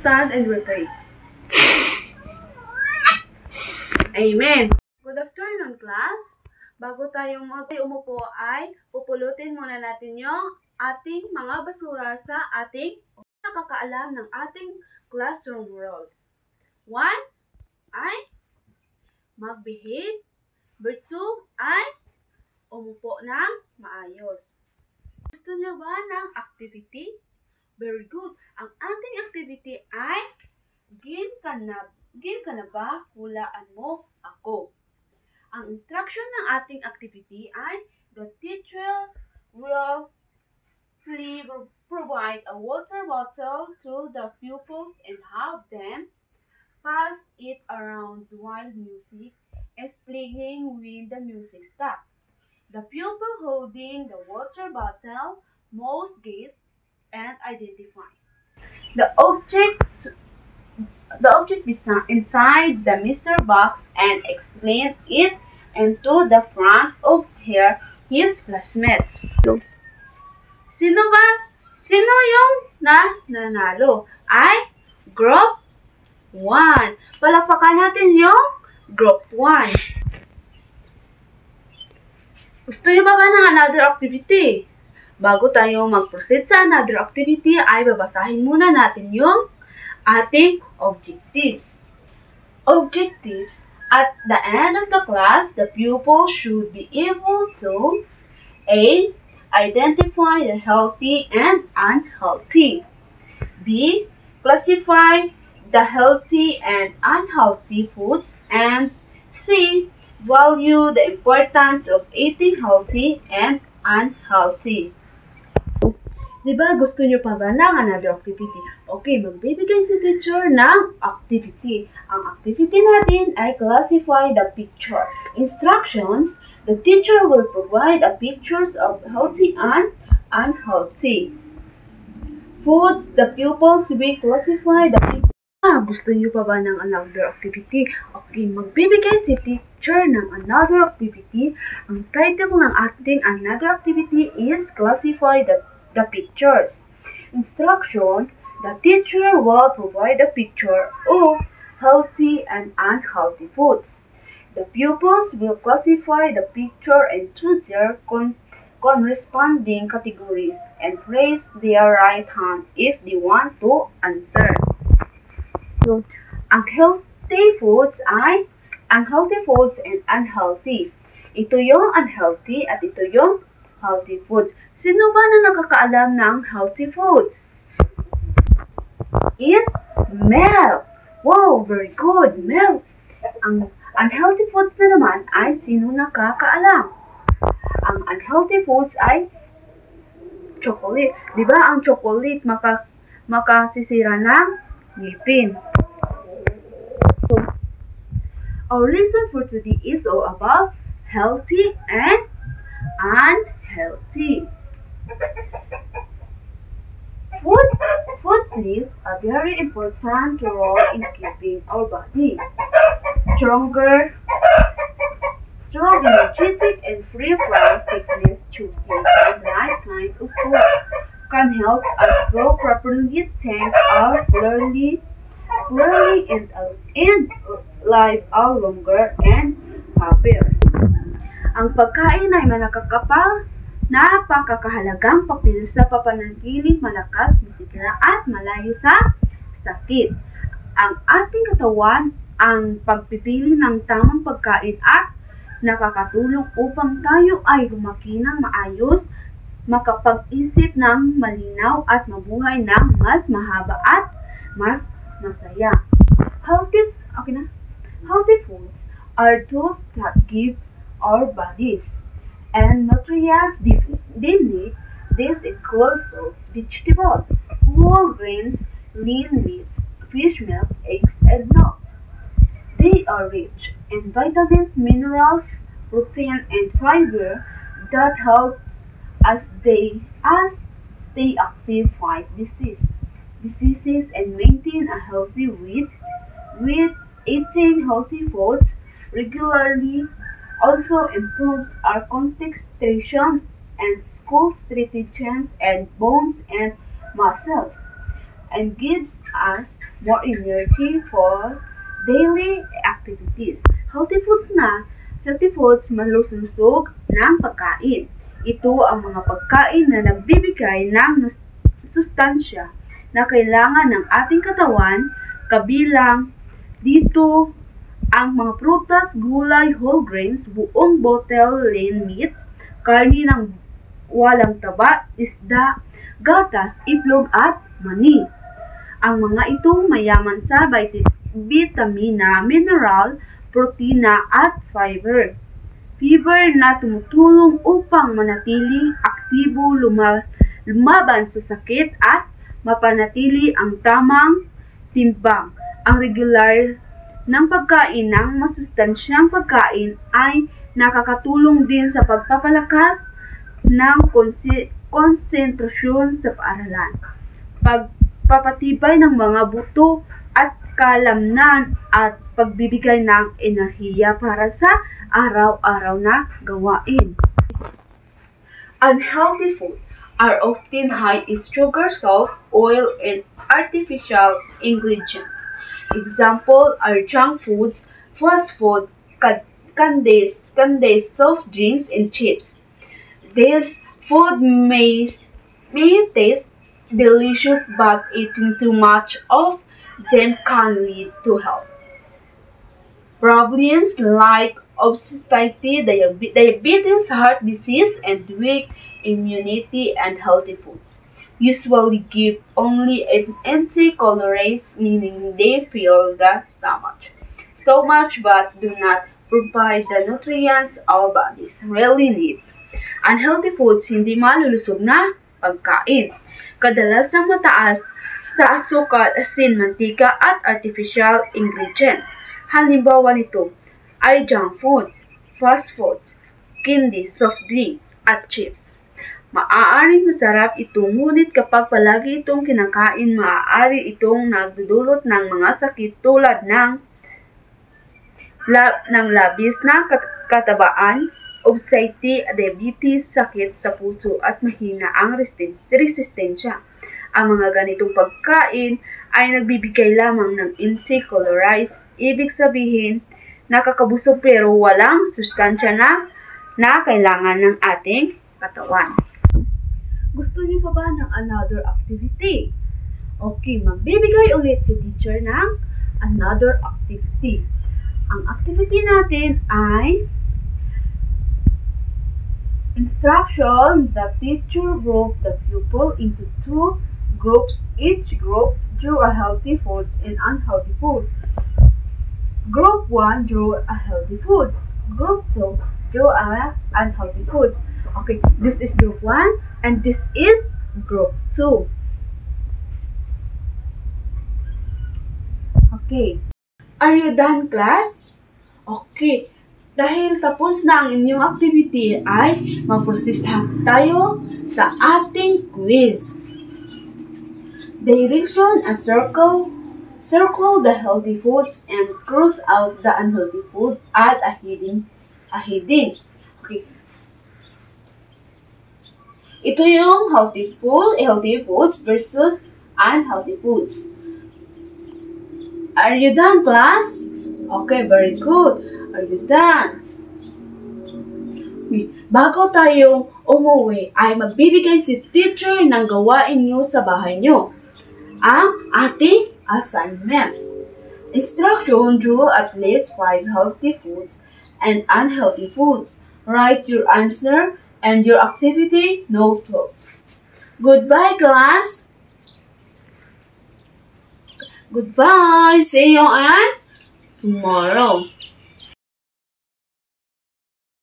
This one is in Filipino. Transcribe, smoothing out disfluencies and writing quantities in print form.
Stand and retreat. Amen. Good afternoon, class. Bago tayo umupo ay pupulutin muna natin yung ating mga basura sa ating nakakaalam ng ating classroom rules. 1 ay mag-behave. Number 2 ay umupo ng maayos. Gusto niyo ba ng activity? Very good. Ang ating activity ay game ka na ba? Hulaan mo ako. Ang instruction ng ating activity ay the teacher will provide a water bottle to the pupils and have them pass it around while music is playing when the music stops. The pupil holding the water bottle must guess and identify the object inside the mystery box and explain it into the front of his classmates. Sino yung nanalo? Ay Group 1. Palakpakan natin yung Group 1. Gusto niyo ba ng another activity? Bago tayo mag-proceed sa another activity, ay babasahin muna natin yung ating objectives. Objectives. At the end of the class, the pupil should be able to A. Identify the healthy and unhealthy. B. Classify the healthy and unhealthy foods. And C. Value the importance of eating healthy and unhealthy. Diba gusto nyo pa ba ng another activity? Okay, magbibigay si teacher ng activity. Ang activity natin ay classify the picture. Instructions, the teacher will provide a pictures of healthy and unhealthy foods. The pupils will classify the picture. Gusto nyo pa ba ng another activity? Okay, magbibigay si teacher ng another activity. Ang title ng ating another activity is classify the pictures. Instruction, the teacher will provide a picture of healthy and unhealthy foods. The pupils will classify the picture into their corresponding categories and raise their right hand if they want to answer. So, unhealthy foods and unhealthy. Ito yung unhealthy at ito yung healthy foods. Sino ba na nakakaalam ng healthy foods? Is milk. Wow, very good. Milk. Ang unhealthy foods na naman ay sino nakakaalam? Ang unhealthy foods ay chocolate. Diba ang chocolate makasisira ng ngipin? So, our lesson for today is all about healthy and unhealthy. Food plays a very important role in keeping our body strong, energetic, and free from sickness. Choosing the right kind of food can help us grow properly, think our clearly and live a longer and happier. Ang pagkain ay manakakapal na pagkakahalagang papel sa papanatiling malakas, masigla at malayo sa sakit. Ang ating katawan ang pagpipili ng tamang pagkain at nakakatulong upang tayo ay lumaki ng maayos, makapag-isip ng malinaw at mabuhay ng mas mahaba at mas masaya. Healthy foods are those that give our bodies and nutrients they need. These include fruits, vegetables, whole grains, lean meats, fish milk, eggs, and nuts. They are rich in vitamins, minerals, protein, and fiber that help us stay active, fight diseases, and maintain a healthy weight. With eating healthy foods regularly also improves our concentration and school strategies and bones and muscles, and gives us more energy for daily activities. Healthy foods malusog ng pagkain. Ito ang mga pagkain na nagbibigay ng sustansya na kailangan ng ating katawan, kabilang dito ang mga prutas, gulay, whole grains, buong bottle lean meats, karni ng walang taba, isda, gatas, itlog at mani. Ang mga itong mayaman sa vitamina, mineral, protina at fiber. Fiber na tumutulong upang manatili aktibo, lumaban sa sakit at mapanatili ang tamang timbang. Ang regular ng pagkain ng masustansyang pagkain ay nakakatulong din sa pagpapalakas ng konsentrasyon sa paaralan, pagpapatibay ng mga buto at kalamnan at pagbibigay ng enerhiya para sa araw-araw na gawain. Unhealthy food are often high in sugar, salt, oil, and artificial ingredients. Example are junk foods, fast food, candies, soft drinks, and chips. This food may taste delicious, but eating too much of them can lead to health problems like obesity, diabetes, heart disease, and weak immunity. And healthy foods usually give only an empty calories, meaning they fill the stomach but do not provide the nutrients our bodies really needs. Unhealthy foods hindi malulusog na pagkain. Kadalasang mataas sa asukal, asin, mantika at artificial ingredients. Halimbawa nito ay junk foods, fast foods, candy, soft drinks, at chips. Maaaring masarap ito, ngunit kapag palagi itong kinakain, maaari itong nagdudulot ng mga sakit tulad ng labis na katabaan, obesity, diabetes, sakit sa puso at mahina ang resistensya. Ang mga ganitong pagkain ay nagbibigay lamang ng empty calories, ibig sabihin nakakabusog pero walang sustansya na kailangan ng ating katawan. Gusto niyo pa ba ng another activity? Okay, magbibigay ulit si teacher ng another activity. Ang activity natin ay instruction. The teacher grouped the pupil into two groups. Each group drew a healthy food and unhealthy food. Group 1 drew a healthy food. Group 2 drew a unhealthy food. Okay, this is group 1 and this is group 2. Okay. Are you done, class? Okay. Dahil tapos na ang inyong activity ay mag-proceed tayo sa ating quiz. Direction and circle the healthy foods and cross out the unhealthy food at a heading. Okay. Ito yung healthy foods versus unhealthy foods. Are you done, class? Okay, very good. Are you done? Okay. Bago tayo umuwi, ay magbibigay si teacher ng gawain nyo sa bahay nyo. Ang ating assignment. Instruction: draw at least 5 healthy foods and unhealthy foods. Write your answer and your activity notebook. Goodbye, class. Goodbye. See you and tomorrow.